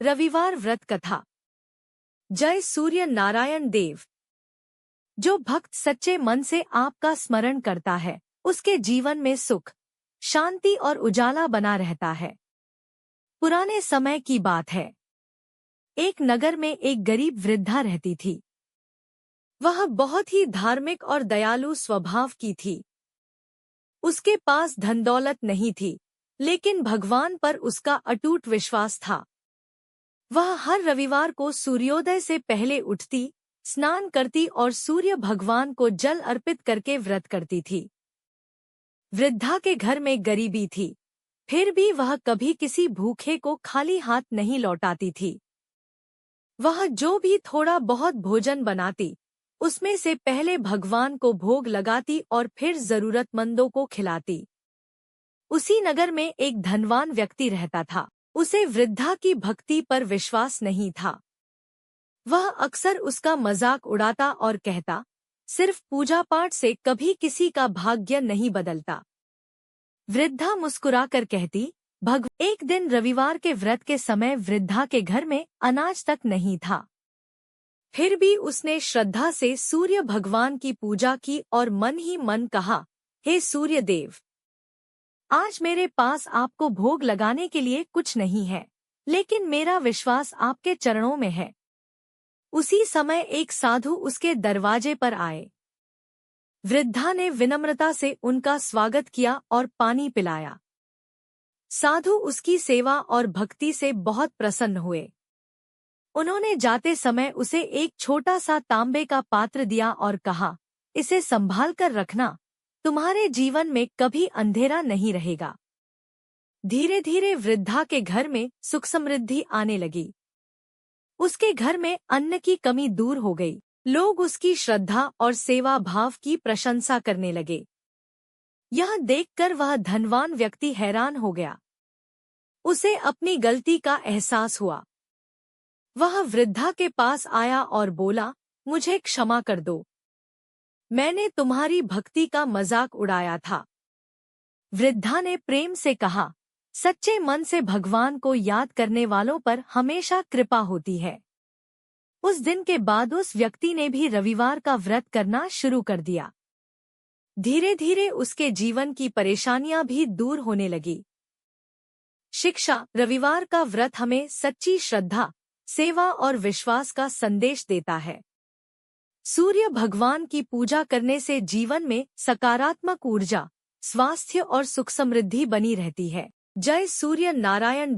रविवार व्रत कथा। जय सूर्य नारायण देव। जो भक्त सच्चे मन से आपका स्मरण करता है, उसके जीवन में सुख, शांति और उजाला बना रहता है। पुराने समय की बात है। एक नगर में एक गरीब वृद्धा रहती थी। वह बहुत ही धार्मिक और दयालु स्वभाव की थी। उसके पास धन दौलत नहीं थी, लेकिन भगवान पर उसका अटूट विश्वास था। वह हर रविवार को सूर्योदय से पहले उठती, स्नान करती और सूर्य भगवान को जल अर्पित करके व्रत करती थी। वृद्धा के घर में गरीबी थी, फिर भी वह कभी किसी भूखे को खाली हाथ नहीं लौटाती थी। वह जो भी थोड़ा बहुत भोजन बनाती, उसमें से पहले भगवान को भोग लगाती और फिर जरूरतमंदों को खिलाती। उसी नगर में एक धनवान व्यक्ति रहता था। उसे वृद्धा की भक्ति पर विश्वास नहीं था। वह अक्सर उसका मजाक उड़ाता और कहता, सिर्फ पूजा पाठ से कभी किसी का भाग्य नहीं बदलता। वृद्धा मुस्कुराकर कहती, एक दिन रविवार के व्रत के समय वृद्धा के घर में अनाज तक नहीं था। फिर भी उसने श्रद्धा से सूर्य भगवान की पूजा की और मन ही मन कहा, हे सूर्य देव, आज मेरे पास आपको भोग लगाने के लिए कुछ नहीं है, लेकिन मेरा विश्वास आपके चरणों में है। उसी समय एक साधु उसके दरवाजे पर आए। वृद्धा ने विनम्रता से उनका स्वागत किया और पानी पिलाया। साधु उसकी सेवा और भक्ति से बहुत प्रसन्न हुए। उन्होंने जाते समय उसे एक छोटा सा तांबे का पात्र दिया और कहा, इसे संभाल कर रखना, तुम्हारे जीवन में कभी अंधेरा नहीं रहेगा। धीरे धीरे वृद्धा के घर में सुख समृद्धि आने लगी। उसके घर में अन्न की कमी दूर हो गई। लोग उसकी श्रद्धा और सेवा भाव की प्रशंसा करने लगे। यह देखकर वह धनवान व्यक्ति हैरान हो गया। उसे अपनी गलती का एहसास हुआ। वह वृद्धा के पास आया और बोला, मुझे क्षमा कर दो, मैंने तुम्हारी भक्ति का मजाक उड़ाया था। वृद्धा ने प्रेम से कहा, सच्चे मन से भगवान को याद करने वालों पर हमेशा कृपा होती है। उस दिन के बाद उस व्यक्ति ने भी रविवार का व्रत करना शुरू कर दिया। धीरे धीरे उसके जीवन की परेशानियां भी दूर होने लगी। शिक्षा। रविवार का व्रत हमें सच्ची श्रद्धा, सेवा और विश्वास का संदेश देता है। सूर्य भगवान की पूजा करने से जीवन में सकारात्मक ऊर्जा, स्वास्थ्य और सुख समृद्धि बनी रहती है। जय सूर्य नारायण।